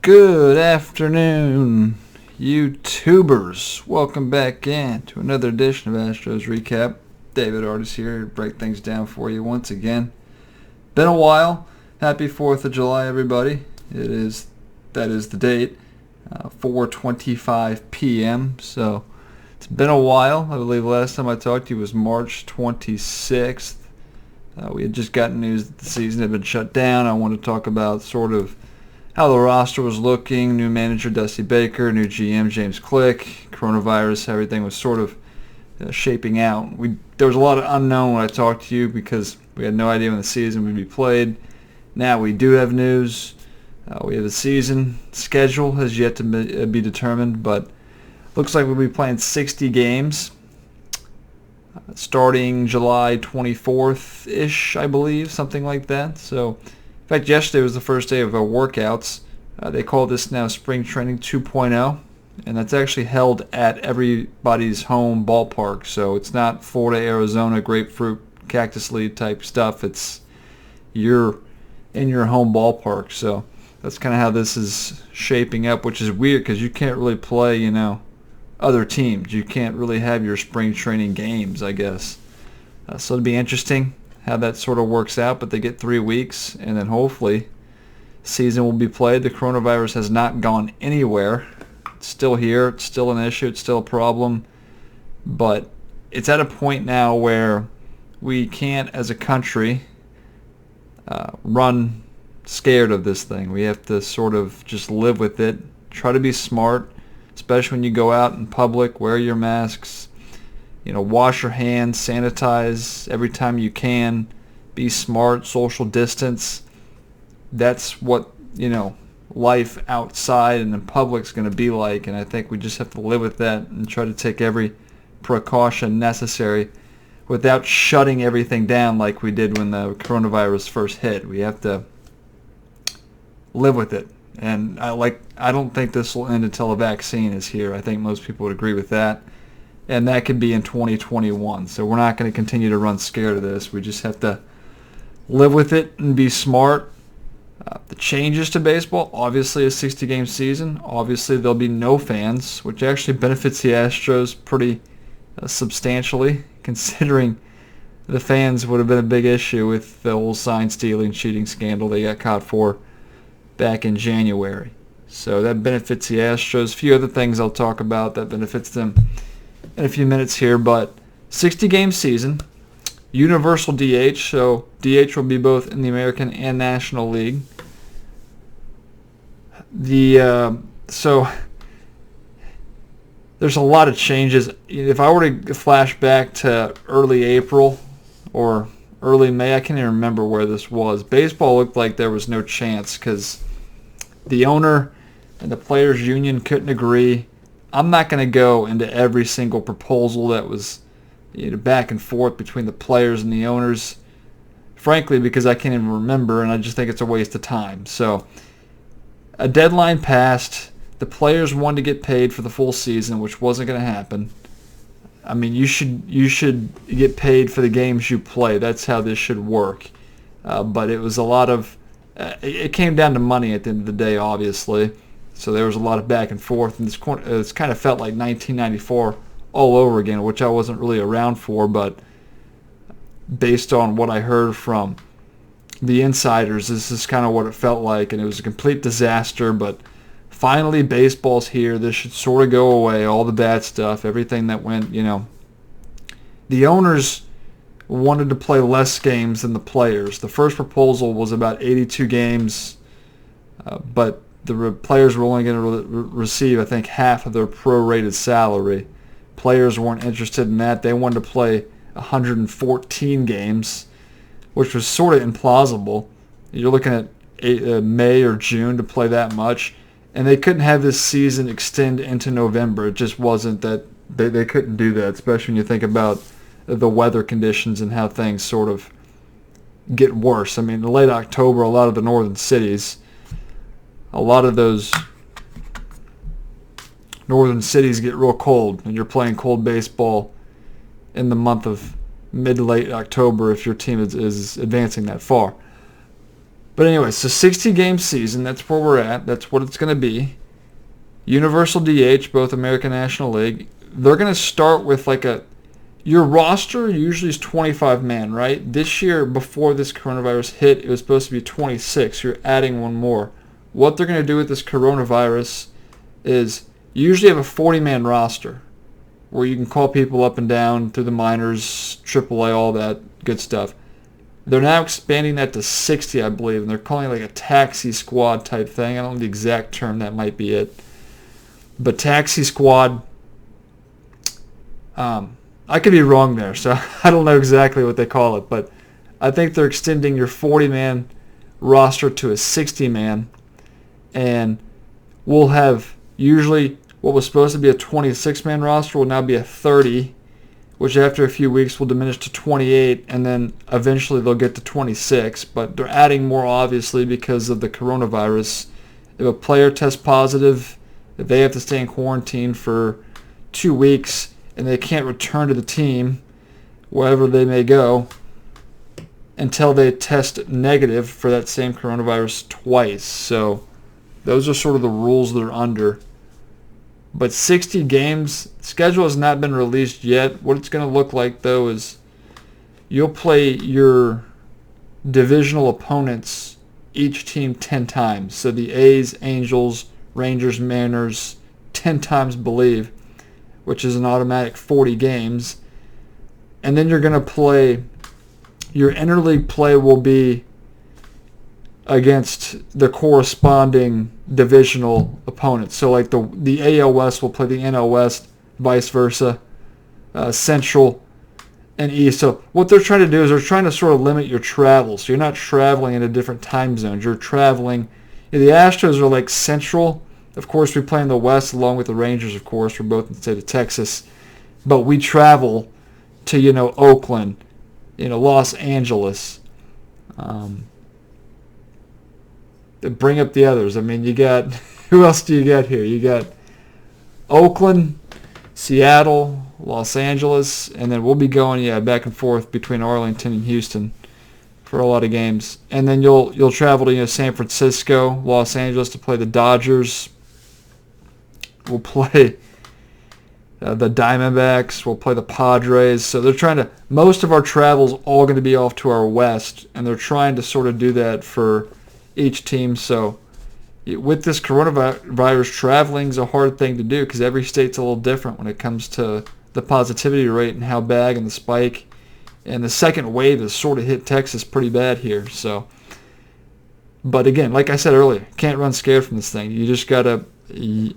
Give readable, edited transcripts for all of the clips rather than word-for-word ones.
Good afternoon, YouTubers. Welcome back in to another edition of Astros Recap. David Artis here to break things down for you once again. Been a while. Happy 4th of July, everybody. That is the date, 4:25 p.m. So it's been a while. I believe last time I talked to you was March 26th. We had just gotten news that the season had been shut down. I want to talk about sort of how the roster was looking, new manager Dusty Baker, new GM James Click, coronavirus, how everything was sort of shaping out. There was a lot of unknown when I talked to you because we had no idea when the season would be played. Now we do have news. We have a season schedule has yet to be determined, but looks like we'll be playing 60 games starting July 24th-ish, I believe, something like that. So, in fact, yesterday was the first day of our workouts. They call this now Spring Training 2.0, and that's actually held at everybody's home ballpark. So it's not Florida, Arizona, grapefruit, cactus lead type stuff. It's you're in your home ballpark. So that's kind of how this is shaping up, which is weird because you can't really play, other teams. You can't really have your spring training games, I guess. So it'll be interesting how that sort of works out, but they get 3 weeks, and then hopefully season will be played. The coronavirus has not gone anywhere. It's still here. It's still an issue. It's still a problem. But it's at a point now where we can't, as a country, run scared of this thing. We have to sort of just live with it, try to be smart, especially when you go out in public, wear your masks, wash your hands, sanitize every time you can, be smart, social distance. That's what, life outside and in public is going to be like, and I think we just have to live with that and try to take every precaution necessary without shutting everything down like we did when the coronavirus first hit. We have to live with it. And I don't think this will end until a vaccine is here. I think most people would agree with that. And that could be in 2021. So we're not going to continue to run scared of this. We just have to live with it and be smart. The changes to baseball, obviously a 60-game season. Obviously there'll be no fans, which actually benefits the Astros pretty substantially, considering the fans would have been a big issue with the whole sign stealing, cheating scandal they got caught for back in January. So that benefits the Astros. A few other things I'll talk about that benefits them in a few minutes here, but 60-game season, universal DH, so DH will be both in the American and National League. So there's a lot of changes. If I were to flash back to early April or early May, I can't even remember where this was. Baseball looked like there was no chance because the owner and the players' union couldn't agree. I'm not going to go into every single proposal that was back and forth between the players and the owners, frankly, because I can't even remember, and I just think it's a waste of time. So a deadline passed. The players wanted to get paid for the full season, which wasn't going to happen. I mean, you should get paid for the games you play. That's how this should work. But it was a lot of it came down to money at the end of the day, obviously. So there was a lot of back and forth, and it's kind of felt like 1994 all over again, which I wasn't really around for, but based on what I heard from the insiders, this is kind of what it felt like, and it was a complete disaster, but finally baseball's here. This should sort of go away, all the bad stuff, everything that went, The owners wanted to play less games than the players. The first proposal was about 82 games, but the players were only going to receive, I think, half of their prorated salary. Players weren't interested in that. They wanted to play 114 games, which was sort of implausible. You're looking at May or June to play that much, and they couldn't have this season extend into November. It just wasn't that they couldn't do that, especially when you think about the weather conditions and how things sort of get worse. I mean, in late October, a lot of the northern cities, a lot of those northern cities get real cold, and you're playing cold baseball in the month of mid-late October if your team is advancing that far. But anyway, so 60-game season, that's where we're at. That's what it's going to be. Universal DH, both American National League. They're going to start with your roster usually is 25 man, right? This year, before this coronavirus hit, it was supposed to be 26. You're adding one more. What they're going to do with this coronavirus is you usually have a 40-man roster where you can call people up and down through the minors, AAA, all that good stuff. They're now expanding that to 60, I believe, and they're calling it like a taxi squad type thing. I don't know the exact term, that might be it. But taxi squad, I could be wrong there, so I don't know exactly what they call it, but I think they're extending your 40-man roster to a 60-man, and we'll have usually what was supposed to be a 26-man roster will now be a 30, which after a few weeks will diminish to 28, and then eventually they'll get to 26, but they're adding more obviously because of the coronavirus. If a player tests positive, if they have to stay in quarantine for 2 weeks and they can't return to the team, wherever they may go, until they test negative for that same coronavirus twice. So those are sort of the rules they're under. But 60 games, schedule has not been released yet. What it's going to look like, though, is you'll play your divisional opponents, each team 10 times. So the A's, Angels, Rangers, Mariners, 10 times, believe, which is an automatic 40 games. And then you're going to play, your interleague play will be against the corresponding divisional opponents. So like the AL West will play the NL West, vice versa, Central and East. So what they're trying to do is they're trying to sort of limit your travel. So you're not traveling into different time zones. You're traveling. The Astros are like Central. Of course, we play in the West along with the Rangers, of course. We're both in the state of Texas. But we travel to, Oakland, Los Angeles. Bring up the others. I mean, you got, who else do you got here? You got Oakland, Seattle, Los Angeles, and then we'll be going, back and forth between Arlington and Houston for a lot of games. And then you'll travel to, San Francisco, Los Angeles to play the Dodgers. We'll play the Diamondbacks. We'll play the Padres. So they're trying to, most of our travel's all going to be off to our west, and they're trying to sort of do that for each team. So with this coronavirus, traveling is a hard thing to do because every state's a little different when it comes to the positivity rate and how bad and the spike. And the second wave has sort of hit Texas pretty bad here. So, but again, like I said earlier, can't run scared from this thing. You just gotta, we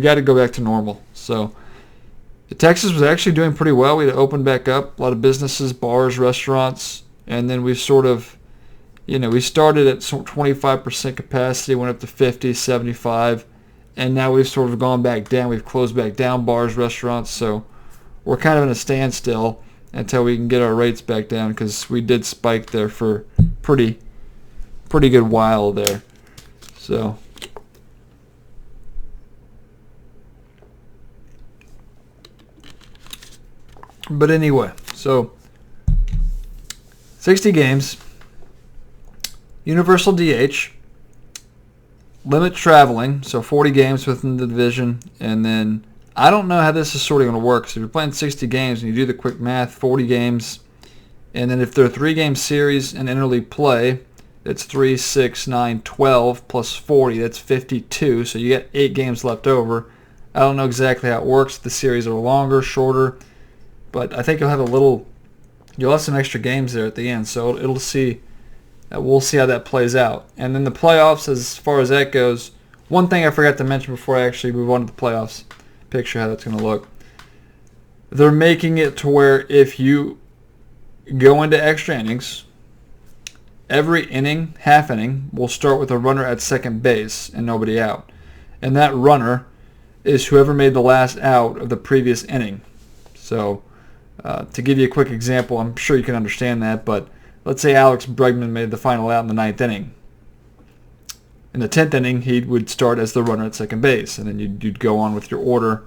got to go back to normal. So Texas was actually doing pretty well. We had opened back up a lot of businesses, bars, restaurants, and then we sort of, we started at 25% capacity, went up to 50, 75, and now we've sort of gone back down. We've closed back down bars, restaurants, so we're kind of in a standstill until we can get our rates back down because we did spike there for pretty good while there. So but anyway, so 60 games, universal DH, limit traveling, so 40 games within the division, and then I don't know how this is sort of going to work. So if you're playing 60 games and you do the quick math, 40 games, and then if they're 3-game series and interleague play, it's 3, 6, 9, 12 plus 40, that's 52, so you get 8 games left over. I don't know exactly how it works. The series are longer, shorter, but I think you'll have some extra games there at the end, so we'll see how that plays out. And then the playoffs, as far as that goes, one thing I forgot to mention before I actually move on to the playoffs, picture how that's going to look. They're making it to where if you go into extra innings, every inning, half inning, will start with a runner at second base and nobody out. And that runner is whoever made the last out of the previous inning. So to give you a quick example, I'm sure you can understand that, but let's say Alex Bregman made the final out in the 9th inning. In the 10th inning, he would start as the runner at second base, and then you'd go on with your order,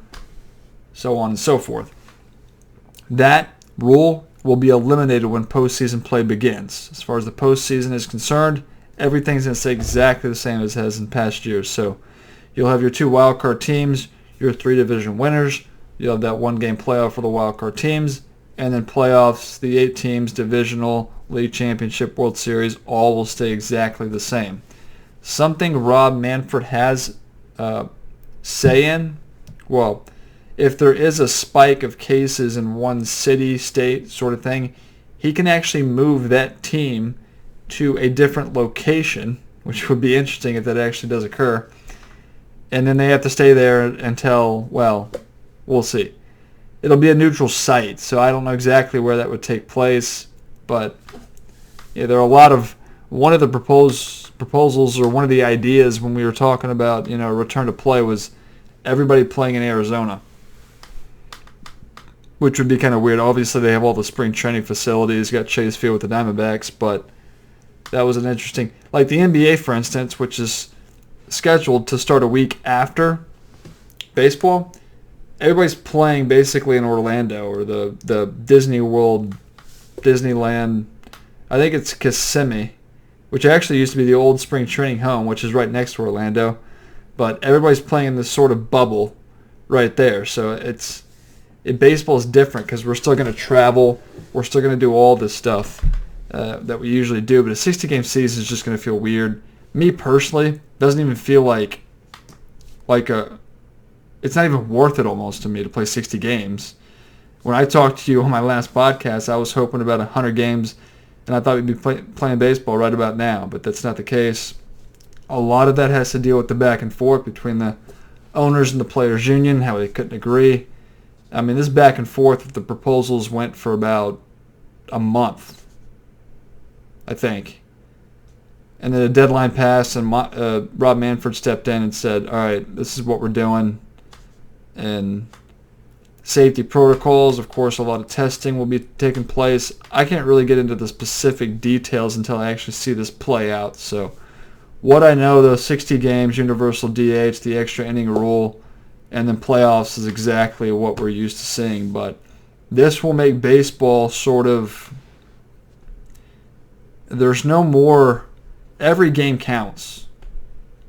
so on and so forth. That rule will be eliminated when postseason play begins. As far as the postseason is concerned, everything's going to stay exactly the same as it has in past years. So you'll have your 2 wildcard teams, your 3 division winners. You'll have that 1-game playoff for the wildcard teams, and then playoffs, the 8 teams, divisional, league championship, World Series, all will stay exactly the same. Something Rob Manfred has say in, well, if there is a spike of cases in one city, state sort of thing, he can actually move that team to a different location, which would be interesting if that actually does occur. And then they have to stay there until, well, we'll see. It'll be a neutral site, so I don't know exactly where that would take place. But yeah, there are a lot of, one of the proposals or one of the ideas when we were talking about, return to play was everybody playing in Arizona, which would be kind of weird. Obviously, they have all the spring training facilities, got Chase Field with the Diamondbacks, but that was an interesting, like the NBA, for instance, which is scheduled to start a week after baseball. Everybody's playing basically in Orlando or the Disney World, Disneyland. I think it's Kissimmee, which actually used to be the old spring training home, which is right next to Orlando. But everybody's playing in this sort of bubble right there. So baseball is different because we're still going to travel. We're still going to do all this stuff that we usually do. But a 60-game season is just going to feel weird. Me personally, doesn't even feel like it's not even worth it almost to me to play 60 games. When I talked to you on my last podcast, I was hoping about 100 games, and I thought we'd be playing baseball right about now, but that's not the case. A lot of that has to deal with the back and forth between the owners and the players' union, how they couldn't agree. I mean, this back and forth with the proposals went for about a month, I think. And then the deadline passed, and Rob Manfred stepped in and said, all right, this is what we're doing. And safety protocols, of course, a lot of testing will be taking place. I can't really get into the specific details until I actually see this play out. So what I know, the 60 games, universal DH, the extra inning rule, and then playoffs is exactly what we're used to seeing. But this will make baseball sort of, there's no more, every game counts.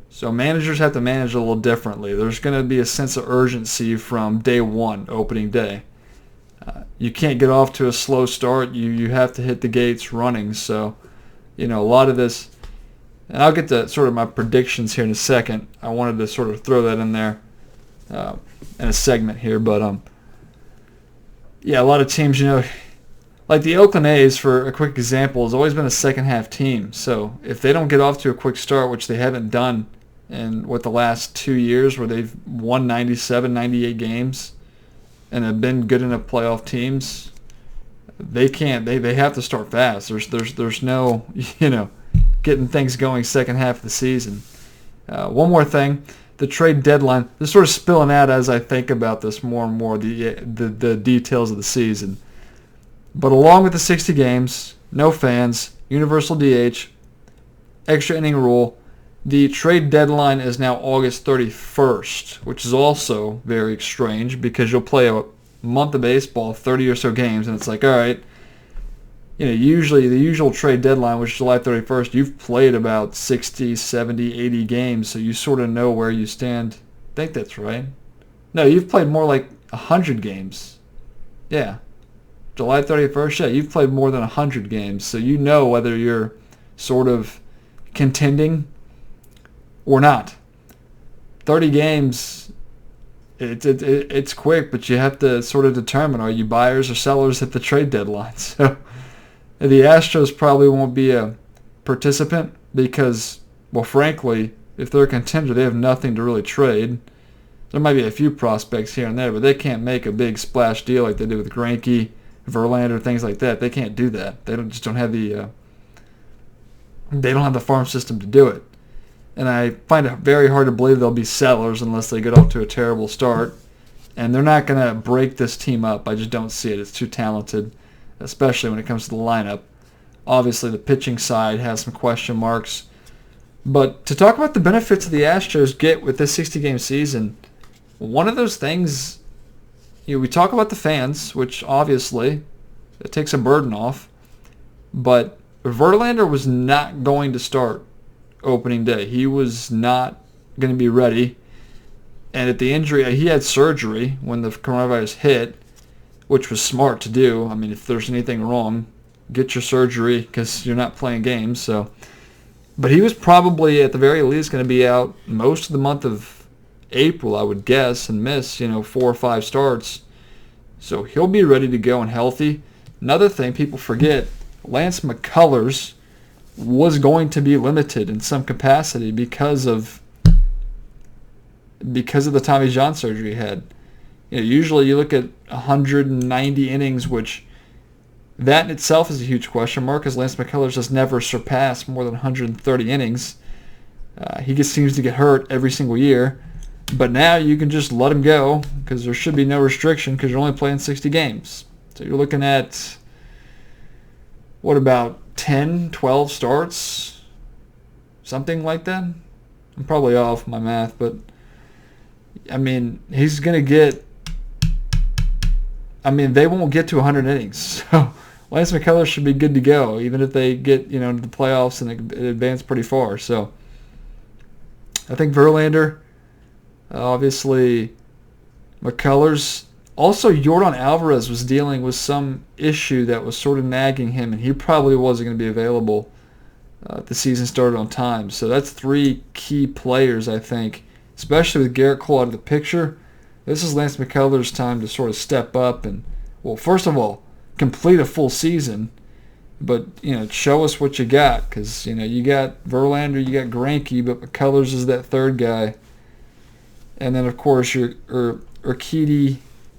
So managers have to manage a little differently. There's going to be a sense of urgency from day one, opening day. You can't get off to a slow start. You have to hit the gates running. So, a lot of this, and I'll get to sort of my predictions here in a second. I wanted to sort of throw that in there in a segment here. But, a lot of teams, like the Oakland A's, for a quick example, has always been a second-half team. So if they don't get off to a quick start, which they haven't done in the last 2 years where they've won 97, 98 games and have been good enough playoff teams, they can't. They have to start fast. There's no, getting things going second half of the season. One more thing, the trade deadline. This is sort of spilling out as I think about this more and more, the details of the season. But along with the 60 games, no fans, universal DH, extra inning rule, the trade deadline is now August 31st, which is also very strange because you'll play a month of baseball, 30 or so games, and it's like, all right, usually the usual trade deadline was July 31st. You've played about 60, 70, 80 games, so you sort of know where you stand. I think that's right. No, you've played more like 100 games. Yeah. July 31st, yeah, you've played more than 100 games, so you know whether you're sort of contending or not. 30 games, it's quick, but you have to sort of determine, are you buyers or sellers at the trade deadline? So the Astros probably won't be a participant because, well, frankly, if they're a contender, they have nothing to really trade. There might be a few prospects here and there, but they can't make a big splash deal like they did with Greinke, Verlander, things like that. They can't do that. They don't have the farm system to do it. And I find it very hard to believe they'll be sellers unless they get off to a terrible start. And they're not going to break this team up. I just don't see it. It's too talented, especially when it comes to the lineup. Obviously, the pitching side has some question marks. But to talk about the benefits that the Astros get with this 60-game season, one of those things, we talk about the fans, which obviously It takes a burden off. But Verlander was not going to start opening day. He was not going to be ready. And at the injury, he had surgery when the coronavirus hit, which was smart to do. I mean, if there's anything wrong, get your surgery because you're not playing games. So, but he was probably at the very least going to be out most of the month of April, I would guess, and miss 4 or 5 starts. So he'll be ready to go and healthy. Another thing people forget, Lance McCullers was going to be limited in some capacity because of the Tommy John surgery he had. Usually you look at 190 innings, which that in itself is a huge question mark because Lance McCullers has never surpassed more than 130 innings. He seems to get hurt every single year. But now you can just let him go because there should be no restriction because you're only playing 60 games. So you're looking at, what, about 10, 12 starts? Something like that? I'm probably off my math, but I mean, he's going to get, they won't get to 100 innings. So Lance McCullers should be good to go, even if they get, into the playoffs and advance pretty far. So I think Verlander, obviously McCullers. Also, Yordan Alvarez was dealing with some issue that was sort of nagging him, and he probably wasn't going to be available if the season started on time. So that's 3 key players, I think, especially with Garrett Cole out of the picture. This is Lance McCullers' time to sort of step up and, well, first of all, complete a full season, but, show us what you got because, you got Verlander, you got Greinke, but McCullers is that third guy. And then, of course, your Urquidy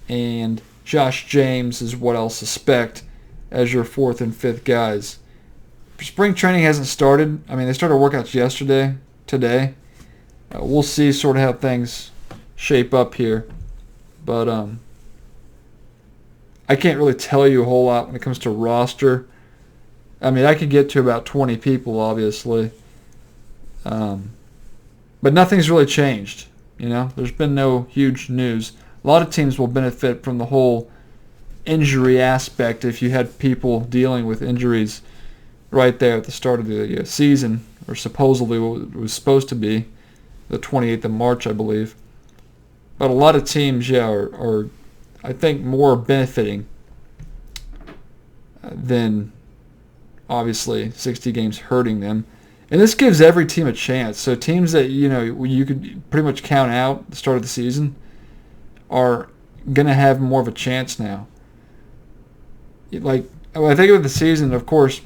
and Josh James is what I'll suspect as your 4th and 5th guys. Spring training hasn't started. They started workouts today. We'll see sort of how things shape up here. But I can't really tell you a whole lot when it comes to roster. I could get to about 20 people, obviously. But nothing's really changed. There's been no huge news. A lot of teams will benefit from the whole injury aspect if you had people dealing with injuries right there at the start of the season, or supposedly what it was supposed to be, the 28th of March, I believe. But a lot of teams, are I think, more benefiting than, obviously, 60 games hurting them. And this gives every team a chance. So teams that, you could pretty much count out at the start of the season are going to have more of a chance now. Like, when I think of the season, of course,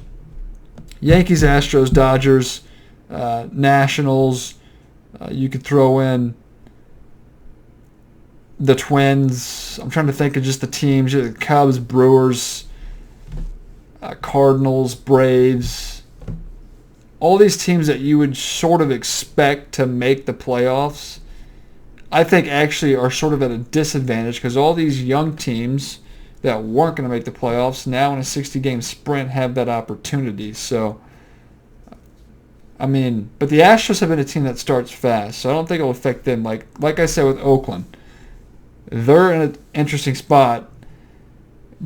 Yankees, Astros, Dodgers, Nationals, you could throw in the Twins. I'm trying to think of just the teams. The Cubs, Brewers, Cardinals, Braves. All these teams that you would sort of expect to make the playoffs, I think actually are sort of at a disadvantage because all these young teams that weren't going to make the playoffs now in a 60-game sprint have that opportunity. So, but the Astros have been a team that starts fast, so I don't think it'll affect them. Like I said with Oakland, they're in an interesting spot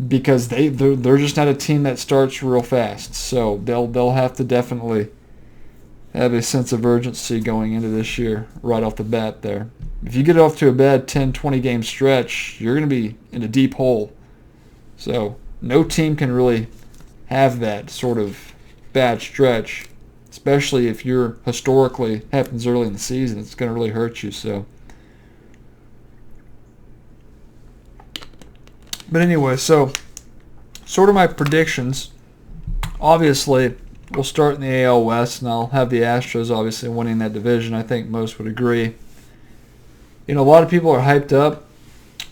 because they're just not a team that starts real fast. So they'll have to definitely have a sense of urgency going into this year right off the bat there. If you get off to a bad 10, 20 game stretch, you're going to be in a deep hole. So no team can really have that sort of bad stretch, especially if you're historically happens early in the season. It's going to really hurt you. So, but anyway, so sort of my predictions. Obviously, we'll start in the AL West, and I'll have the Astros obviously winning that division. I think most would agree. A lot of people are hyped up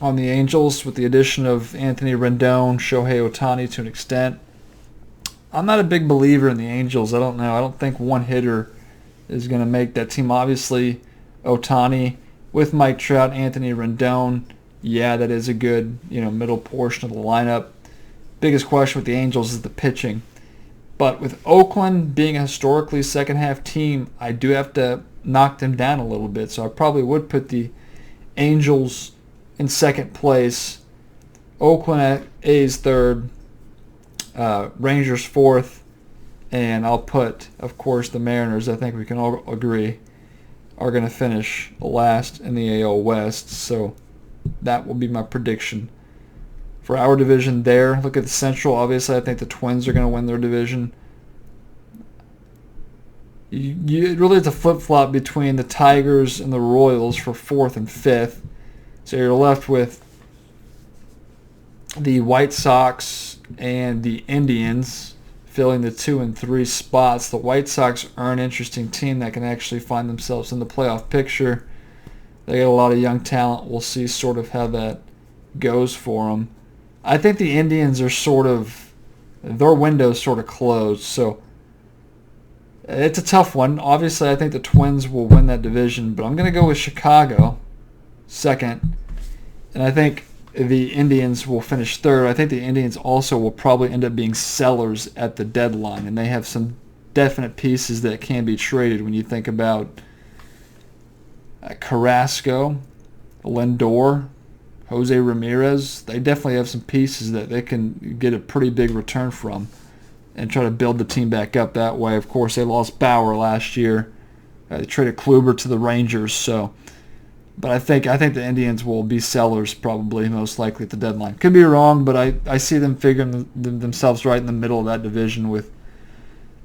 on the Angels with the addition of Anthony Rendon, Shohei Ohtani to an extent. I'm not a big believer in the Angels. I don't know. I don't think one hitter is going to make that team. Obviously, Ohtani with Mike Trout, Anthony Rendon, yeah, that is a good, middle portion of the lineup. Biggest question with the Angels is the pitching. But with Oakland being a historically second-half team, I do have to knock them down a little bit. So I probably would put the Angels in second place, Oakland at A's third, Rangers fourth, and I'll put, of course, the Mariners. I think we can all agree are going to finish last in the AL West. So that will be my prediction for our division there. Look at the Central. Obviously, I think the Twins are going to win their division. It really is a flip-flop between the Tigers and the Royals for 4th and 5th. So you're left with the White Sox and the Indians filling the 2 and 3 spots. The White Sox are an interesting team that can actually find themselves in the playoff picture. They got a lot of young talent. We'll see sort of how that goes for them. I think the Indians are their window's sort of closed, so it's a tough one. Obviously, I think the Twins will win that division, but I'm going to go with Chicago second, and I think the Indians will finish third. I think the Indians also will probably end up being sellers at the deadline, and they have some definite pieces that can be traded when you think about Carrasco, Lindor, Jose Ramirez. They definitely have some pieces that they can get a pretty big return from and try to build the team back up that way. Of course, they lost Bauer last year. They traded Kluber to the Rangers, but I think the Indians will be sellers probably most likely at the deadline. Could be wrong, but I see them figuring themselves right in the middle of that division with,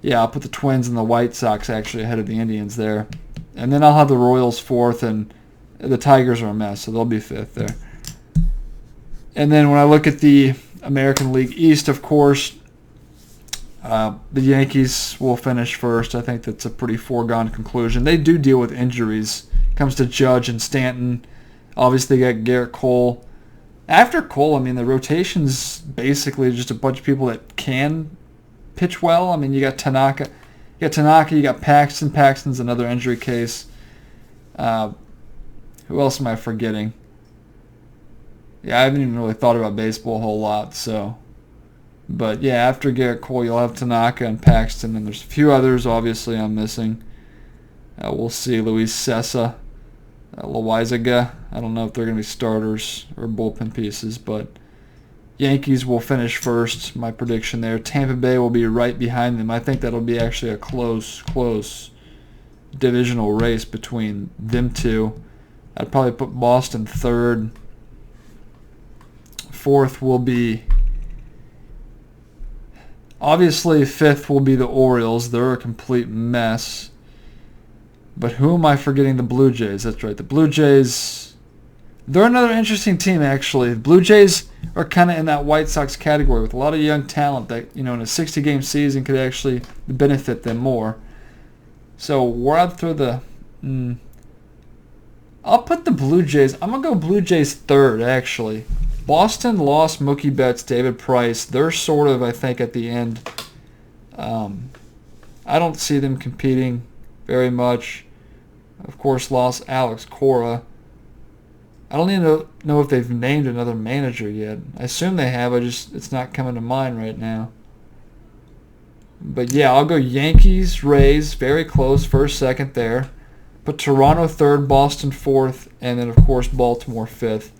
I'll put the Twins and the White Sox actually ahead of the Indians there. And then I'll have the Royals 4th, and the Tigers are a mess, so they'll be 5th there. And then when I look at the American League East, of course, the Yankees will finish first. I think that's a pretty foregone conclusion. They do deal with injuries. It comes to Judge and Stanton. Obviously, they got Garrett Cole. After Cole, I mean, the rotation's basically just a bunch of people that can pitch well. I mean, you got Tanaka. You got Paxton. Paxton's another injury case. Who else am I forgetting? I haven't even really thought about baseball a whole lot, so. But, after Garrett Cole, you'll have Tanaka and Paxton, and there's a few others, obviously, I'm missing. We'll see. Luis Sessa, Loizaga. I don't know if they're going to be starters or bullpen pieces, but Yankees will finish first, my prediction there. Tampa Bay will be right behind them. I think that'll be actually a close divisional race between them two. I'd probably put Boston third. Fourth will be, obviously 5th will be the Orioles. They're a complete mess. But who am I forgetting? The Blue Jays. That's right. The Blue Jays, they're another interesting team, actually. The Blue Jays are kind of in that White Sox category with a lot of young talent that, in a 60-game season could actually benefit them more. So where I'd throw I'll put the Blue Jays. I'm going to go Blue Jays third, actually. Boston lost Mookie Betts, David Price. They're sort of, I think, at the end. I don't see them competing very much. Of course, lost Alex Cora. I don't even know if they've named another manager yet. I assume they have. It's not coming to mind right now. But I'll go Yankees, Rays, very close, first, second there. Put Toronto third, Boston fourth, and then of course Baltimore fifth.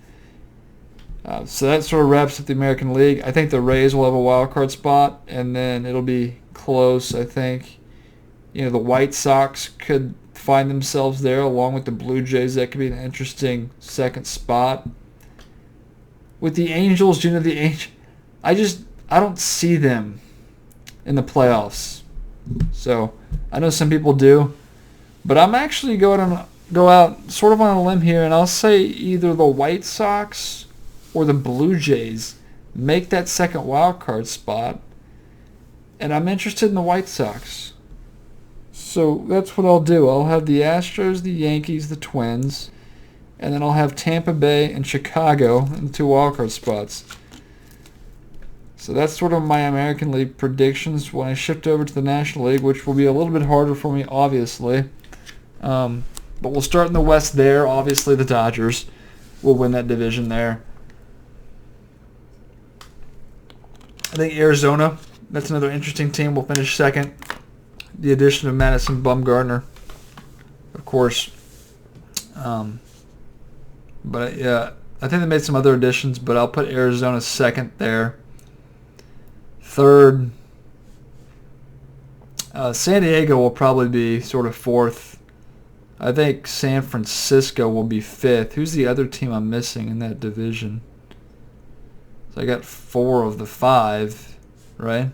So that sort of wraps up the American League. I think the Rays will have a wild card spot, and then it'll be close, I think. The White Sox could find themselves there along with the Blue Jays. That could be an interesting second spot. With the Angels, I don't see them in the playoffs. So I know some people do, but I'm actually go out sort of on a limb here, and I'll say either the White Sox or the Blue Jays make that second wild card spot, and I'm interested in the White Sox. So that's what I'll do. I'll have the Astros, the Yankees, the Twins, and then I'll have Tampa Bay and Chicago in the 2 wild card spots. So that's sort of my American League predictions. When I shift over to the National League, which will be a little bit harder for me, obviously. But we'll start in the West there. Obviously, the Dodgers will win that division there. I think Arizona, that's another interesting team, will finish second. The addition of Madison Bumgarner, of course. But I think they made some other additions, but I'll put Arizona second there. third. San Diego will probably be sort of fourth. I think San Francisco will be fifth. Who's the other team I'm missing in that division? So I got 4 of the 5, right?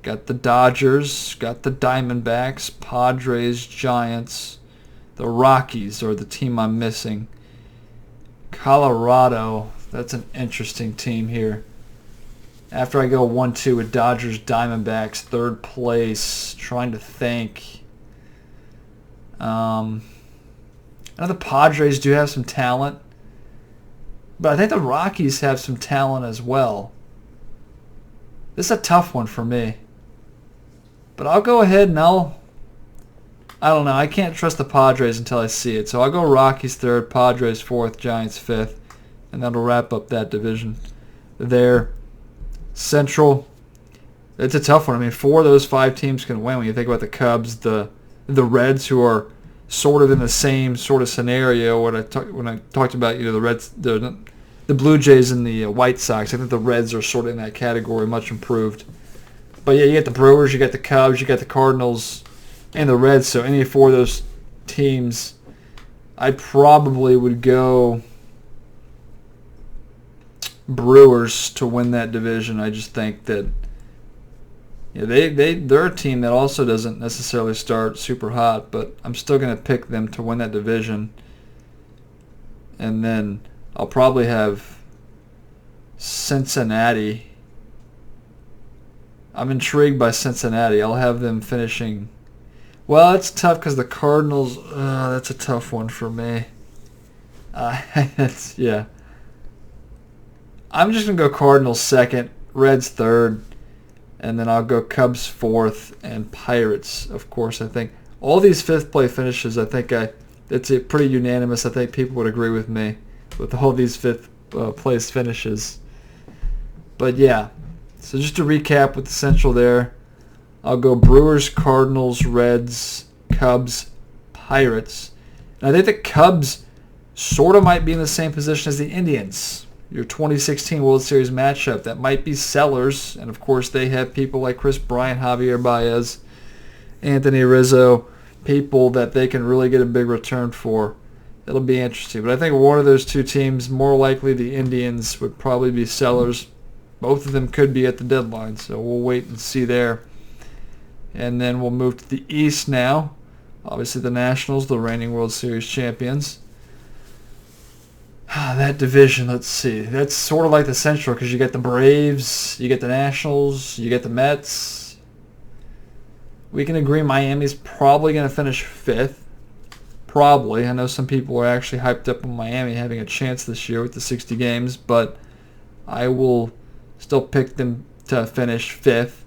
Got the Dodgers, got the Diamondbacks, Padres, Giants. The Rockies are the team I'm missing. Colorado, that's an interesting team here. After I go 1-2 with Dodgers, Diamondbacks, third place, trying to think. I know the Padres do have some talent, but I think the Rockies have some talent as well. This is a tough one for me. But I'll go ahead and I don't know. I can't trust the Padres until I see it. So I'll go Rockies third, Padres fourth, Giants fifth, and that'll wrap up that division there. Central, it's a tough one. I mean, 4 of those 5 teams can win. When you think about the Cubs, the Reds, who are sort of in the same sort of scenario. When I talked about the Reds, the Blue Jays and the White Sox, I think the Reds are sort of in that category, much improved. But yeah, you got the Brewers, you got the Cubs, you got the Cardinals, and the Reds. So any 4 of those teams, I probably would go Brewers to win that division. I just think that they're a team that also doesn't necessarily start super hot, but I'm still going to pick them to win that division. And then I'll probably have Cincinnati. I'm intrigued by Cincinnati. I'll have them finishing. Well, it's tough because the Cardinals. That's a tough one for me. Yeah. I'm just going to go Cardinals second, Reds third, and then I'll go Cubs fourth and Pirates, of course. I think all these fifth place finishes, it's a pretty unanimous. I think people would agree with me with all these fifth place finishes. But yeah, so just to recap with the Central there, I'll go Brewers, Cardinals, Reds, Cubs, Pirates. And I think the Cubs sort of might be in the same position as the Indians. Your 2016 World Series matchup, that might be sellers, and of course they have people like Chris Bryant, Javier Baez, Anthony Rizzo, people that they can really get a big return for. It'll be interesting. But I think one of those 2 teams, more likely the Indians, would probably be sellers. Both of them could be at the deadline, so we'll wait and see there. And then we'll move to the East now. Obviously the Nationals, the reigning World Series champions. That division, let's see. That's sort of like the Central because you get the Braves, you get the Nationals, you get the Mets. We can agree Miami's probably going to finish 5th. Probably. I know some people are actually hyped up on Miami having a chance this year with the 60 games, but I will still pick them to finish 5th.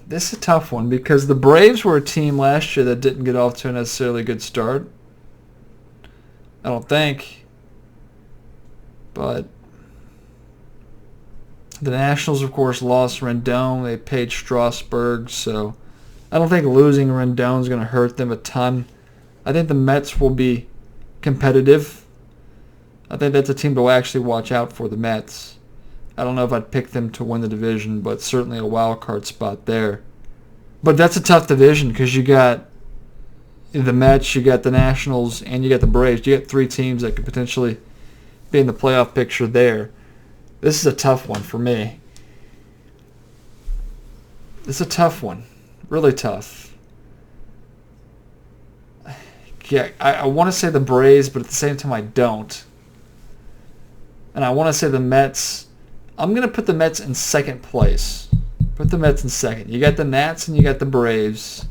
This is a tough one because the Braves were a team last year that didn't get off to a necessarily good start. I don't think. But the Nationals, of course, lost Rendon. They paid Strasburg, so I don't think losing Rendon is going to hurt them a ton. I think the Mets will be competitive. I think that's a team to actually watch out for, the Mets. I don't know if I'd pick them to win the division, but certainly a wild card spot there. But that's a tough division because you got the Mets, you got the Nationals, and you got the Braves. You got 3 teams that could potentially be in the playoff picture there. This is a tough one for me. It's a tough one. Really tough. Yeah, I want to say the Braves, but at the same time I don't. And I want to say the Mets. I'm going to put the Mets in second place. Put the Mets in second. You got the Nats and you got the Braves.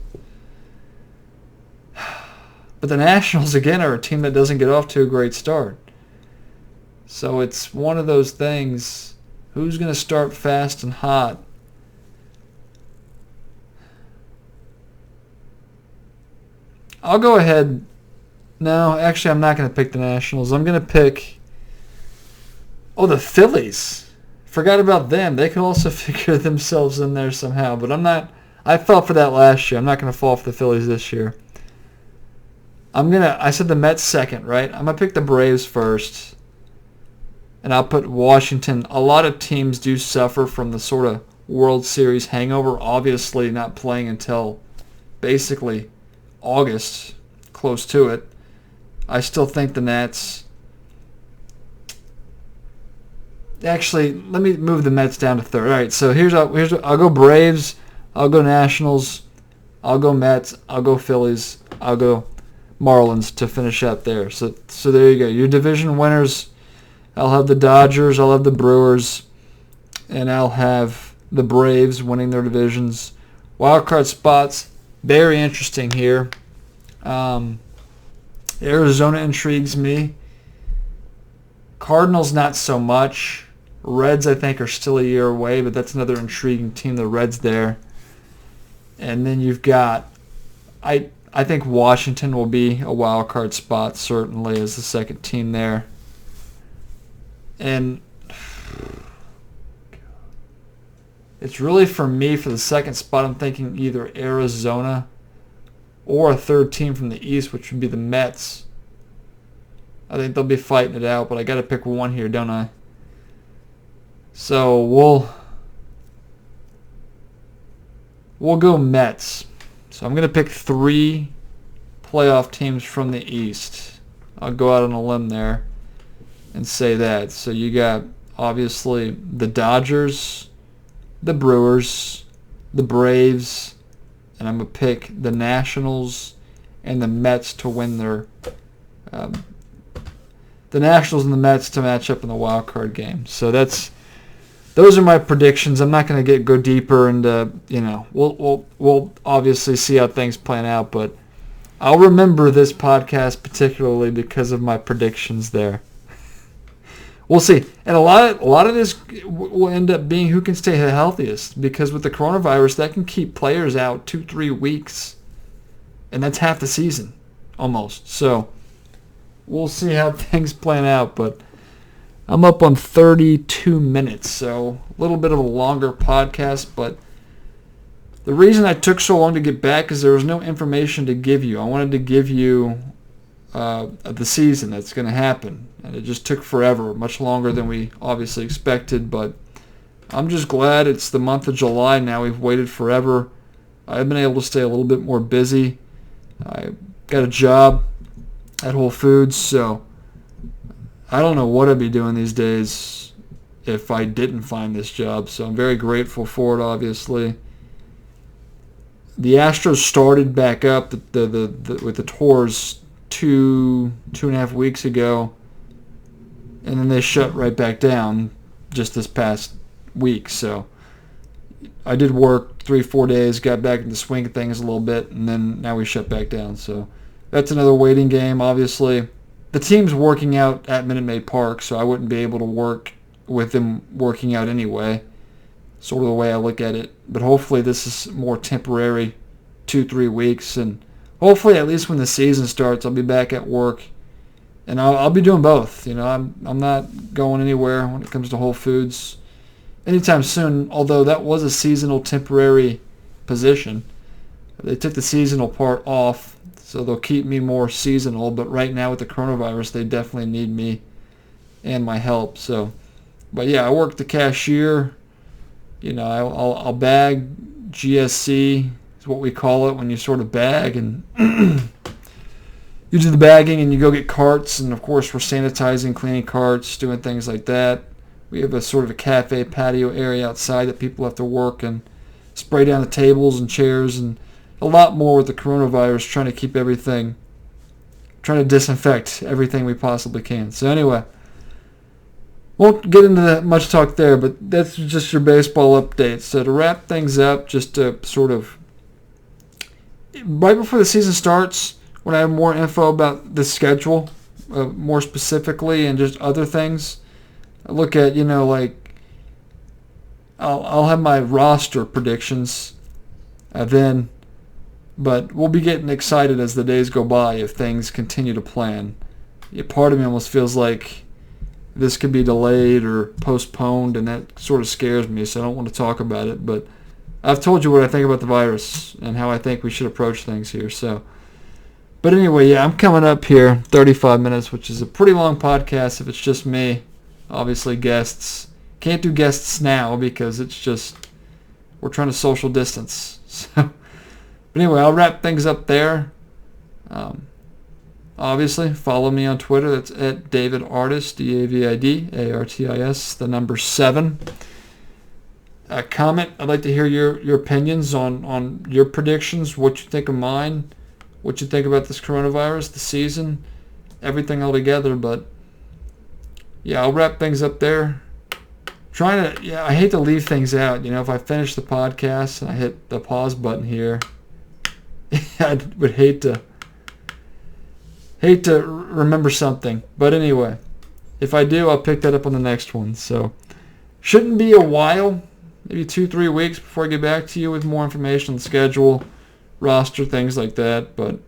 But the Nationals, again, are a team that doesn't get off to a great start. So it's one of those things. Who's going to start fast and hot? I'll go ahead. No, actually, I'm not going to pick the Nationals. I'm going to pick... the Phillies. Forgot about them. They could also figure themselves in there somehow. But I'm not... I fell for that last year. I'm not going to fall for the Phillies this year. I said the Mets second, right? I'm going to pick the Braves first. and I'll put Washington. A lot of teams do suffer from the sort of World Series hangover, obviously not playing until basically August, close to it. I still think the Nats... Actually, let me move the Mets down to third. All right, so I'll go Braves, I'll go Nationals, I'll go Mets, I'll go Phillies, I'll go Marlins to finish out there. So there you go. Your division winners, I'll have the Dodgers, I'll have the Brewers, and I'll have the Braves winning their divisions. Wild card spots, very interesting here. Arizona intrigues me. Cardinals not so much. Reds, I think, are still a year away, but that's another intriguing team, the Reds there. And then you've got, I think Washington will be a wild card spot, certainly, as the second team there. And it's really, for me, for the second spot, I'm thinking either Arizona or a third team from the East, which would be the Mets. I think they'll be fighting it out, but I got to pick one here, don't I? So we'll go Mets. So I'm going to pick 3 playoff teams from the East. I'll go out on a limb there and say that. So you got, obviously, the Dodgers, the Brewers, the Braves, and I'm going to pick the Nationals and the Mets to win their... the Nationals and the Mets to match up in the wild card game. So those are my predictions. I'm not going to go deeper into, we'll obviously see how things plan out, but I'll remember this podcast particularly because of my predictions there. We'll see. And a lot of this will end up being who can stay the healthiest, because with the coronavirus, that can keep players out 2-3 weeks, and that's half the season almost. So we'll see how things plan out, but I'm up on 32 minutes, so a little bit of a longer podcast, but the reason I took so long to get back is there was no information to give you. I wanted to give you the season that's going to happen, and it just took forever, much longer than we obviously expected, but I'm just glad it's the month of July now. We've waited forever. I've been able to stay a little bit more busy. I got a job at Whole Foods, so I don't know what I'd be doing these days if I didn't find this job, so I'm very grateful for it, obviously. The Astros started back up with the tours two and a half weeks ago, and then they shut right back down just this past week, so I did work 3-4 days, got back in the swing of things a little bit, and then now we shut back down, so that's another waiting game, obviously. The team's working out at Minute Maid Park, so I wouldn't be able to work with them working out anyway, sort of the way I look at it. But hopefully this is more temporary, 2-3 weeks, and hopefully at least when the season starts, I'll be back at work, and I'll be doing both. I'm not going anywhere when it comes to Whole Foods anytime soon, although that was a seasonal temporary position. They took the seasonal part off, so they'll keep me more seasonal, but right now with the coronavirus, they definitely need me and my help. So, but yeah, I work the cashier. I'll bag. GSC is what we call it when you sort of bag, and you do the bagging and you go get carts, and of course we're sanitizing, cleaning carts, doing things like that. We have a sort of a cafe patio area outside that people have to work and spray down the tables and chairs, and a lot more with the coronavirus, trying to disinfect everything we possibly can. So anyway, won't get into that much talk there, but that's just your baseball update. So to wrap things up, just to sort of, right before the season starts, when I have more info about the schedule, more specifically, and just other things, I look at, I'll have my roster predictions then. But we'll be getting excited as the days go by if things continue to plan. Part of me almost feels like this could be delayed or postponed, and that sort of scares me, so I don't want to talk about it. But I've told you what I think about the virus and how I think we should approach things here. But anyway, yeah, I'm coming up here 35 minutes, which is a pretty long podcast if it's just me. Obviously, guests. Can't do guests now because it's just, we're trying to social distance. So, but anyway, I'll wrap things up there. Obviously, follow me on Twitter. That's at David Artis, DavidArtis, the number 7. Comment. I'd like to hear your opinions on your predictions, what you think of mine, what you think about this coronavirus, the season, everything all together. But yeah, I'll wrap things up there. I hate to leave things out. If I finish the podcast and I hit the pause button here, I would hate to remember something. But anyway, if I do, I'll pick that up on the next one. So shouldn't be a while, maybe 2-3 weeks before I get back to you with more information on the schedule, roster, things like that. But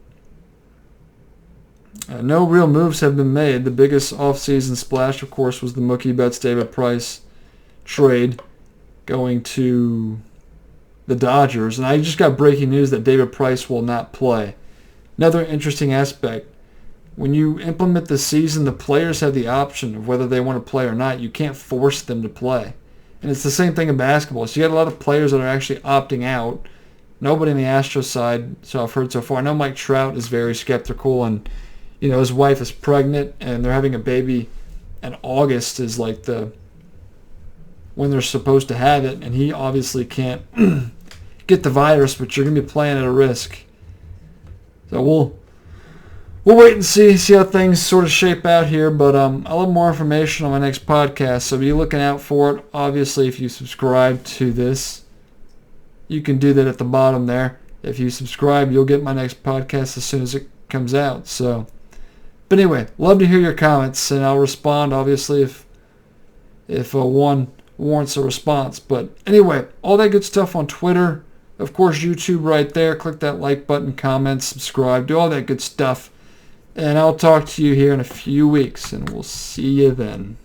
no real moves have been made. The biggest offseason splash, of course, was the Mookie Betts David Price trade going to the Dodgers. And I just got breaking news that David Price will not play. Another interesting aspect. When you implement the season, the players have the option of whether they want to play or not. You can't force them to play. And it's the same thing in basketball. So you got a lot of players that are actually opting out. Nobody on the Astros side, so I've heard so far. I know Mike Trout is very skeptical, and his wife is pregnant, and they're having a baby, and August is like when they're supposed to have it, and he obviously can't get the virus, but you're going to be playing at a risk. So we'll wait and see how things sort of shape out here, but I'll have more information on my next podcast, so be looking out for it. Obviously, if you subscribe to this, you can do that at the bottom there. If you subscribe, you'll get my next podcast as soon as it comes out. So, but anyway, love to hear your comments, and I'll respond, obviously, if one warrants a response. But anyway, all that good stuff on Twitter. Of course, YouTube right there. Click that like button, comment, subscribe, do all that good stuff. And I'll talk to you here in a few weeks, and we'll see you then.